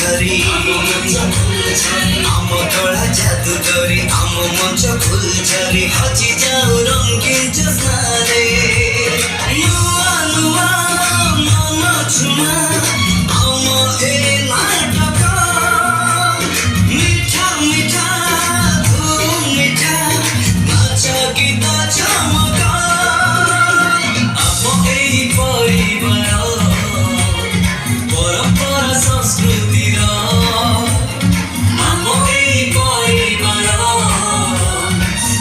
ঝরি ଆମ କଳା ଜାଦୁକରି ଆମ ମଞ୍ଚ ଫୁଲଝରି ହଜି ଯାଉ ରଙ୍ଗୀନ ଜ୍ୟୋତ୍ସ୍ନାରେ ନୂଆ ନୂଆ ମନ ଛୁଆଁ ଆମ ଏ ନାଟକ ମିଠା ମିଠା ଧୁମ୍ ମିଠା ନାଚ ଗୀତ ଚମକ ଆମ ଏହି ପରିବାର ପରମ୍ପରା ସଂସ୍କୃତିର ଆମ ଏହି ପରିବାର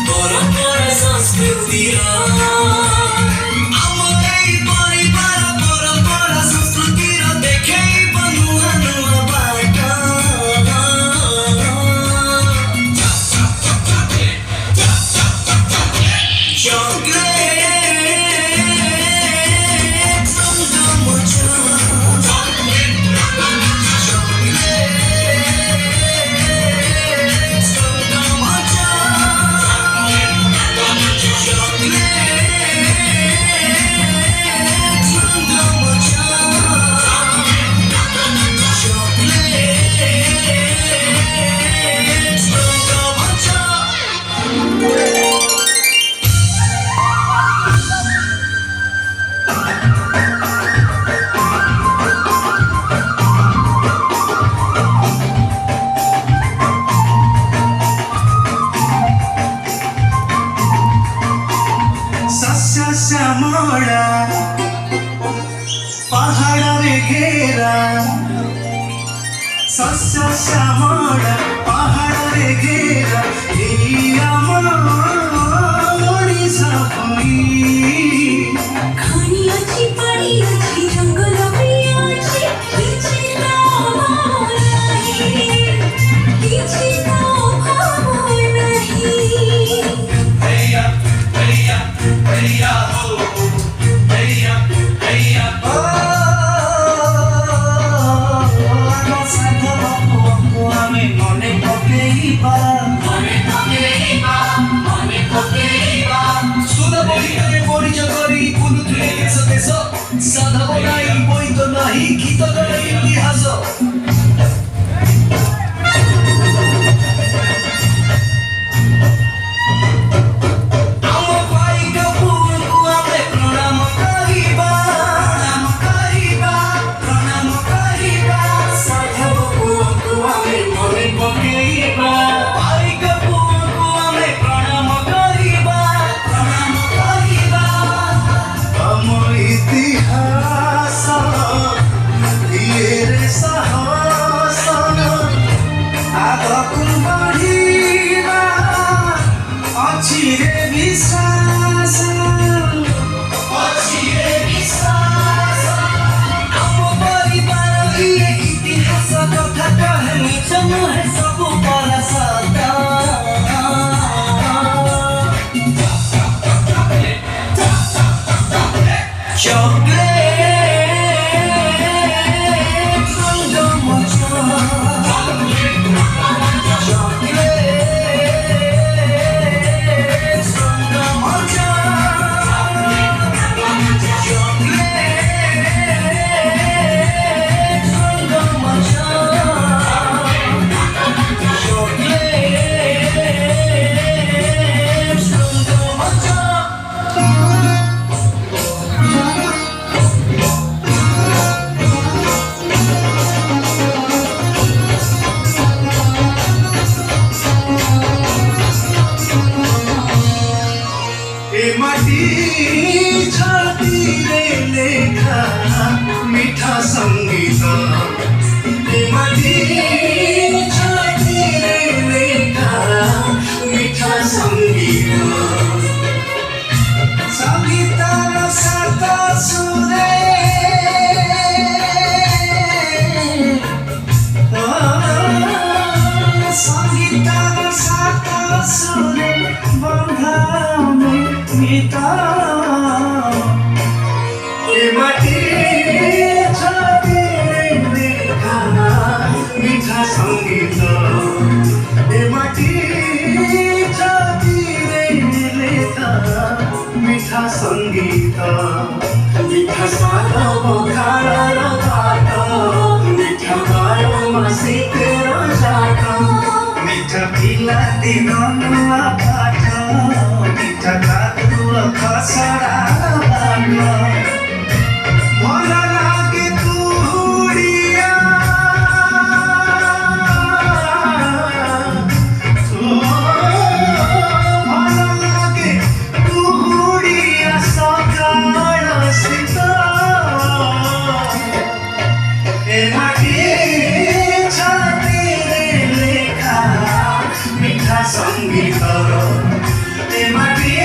ପରମ୍ପରା ସଂସ୍କୃତିର ଆମ ଏହି ପରିବାର ପରମ୍ପରା ସଂସ୍କୃତିର ଦେଖେଇବ ନୂଆ ନୂଆ ବାଟ ଚକୋଲେଟ୍ ରଙ୍ଗମଞ୍ଚ শ্যামলা পাহাড়ে ঘেরা শস্য শ্যামলা পাহাড়ে ঘেরা এই আমার ওড়িশা ভূমি খানি আছে পাড়ি আছে জঙ্গল আছে কিছু না ভাবনাহি কিছু না ভাবনাহি भैया भैया भैया हो भैया भैया हो साधव बाबू ଆମେ ମନେ ପକେଇବା ସୁଧ ବହିରେ ପରିଚୟ କରି ବୁଲୁଥିଲେ ଦେଶ ଦେଶ ସାଧବ ନାହିଁ ବୈତ ନାହିଁ ଗୀତ ଗାଇ ଇତିହାସ মিঠা সঙ্গীত মিঠা সঙ্গীত সঙ্গীতার সাত সুরে সঙ্গীতার সাত সুরে বন্ধামে মিতা মিঠা সঙ্গীত মিঠা সঙ্গীত মিঠা স্বাদ বখার ভাত মিঠা গায় মাসে लादिनो नुआ बाटो मिठा कादुआ खसरा बाटो मला लागे तुडिया मला लागे तुडिया सकाळ सीता ए माटी संगीत ते माटी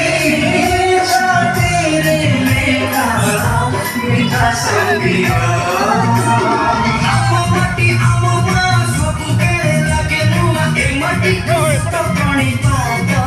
तेरे लेखा मिठा संगीत आमो माटी आमो मास सबके लागे नुआ ए माटी तो पानी पाता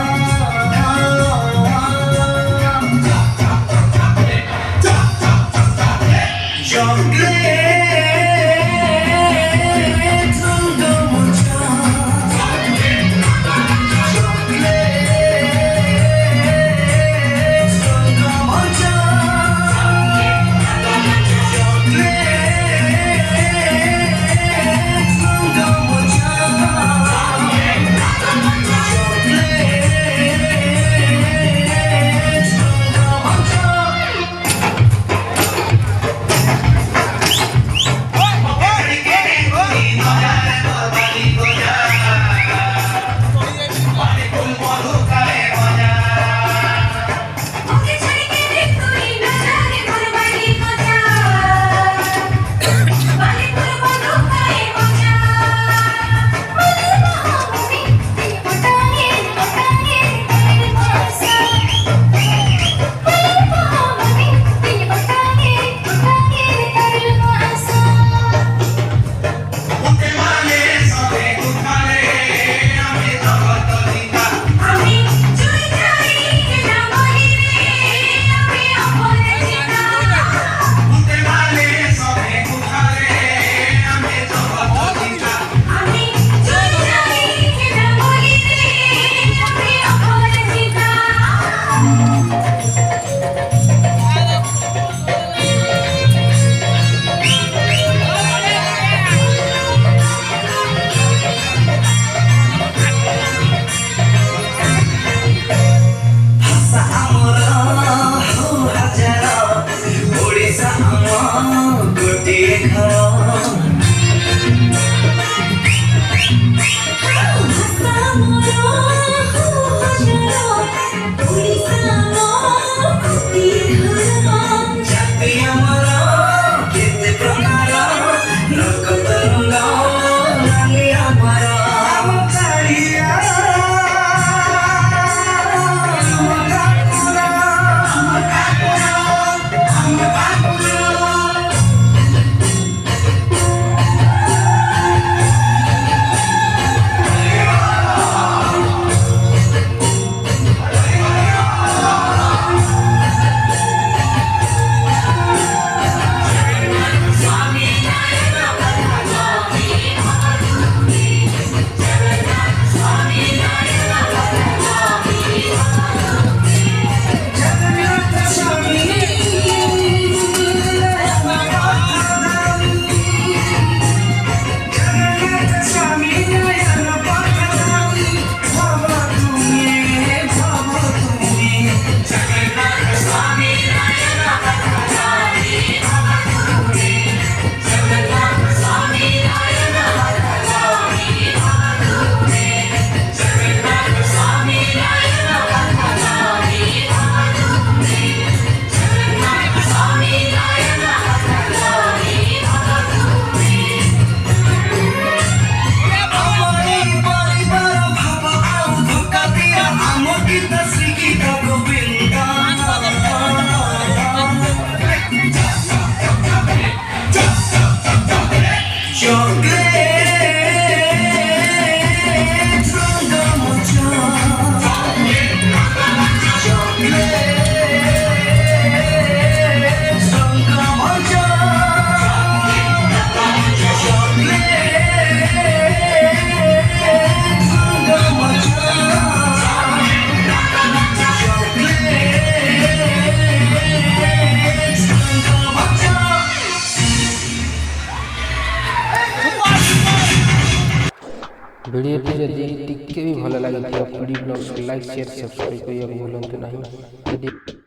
भिडियोटी जदि टिके भी भल लगी पिडी ब्लॉग्स लाइक शेयर सब्सक्राइब करने भूलु नहीं।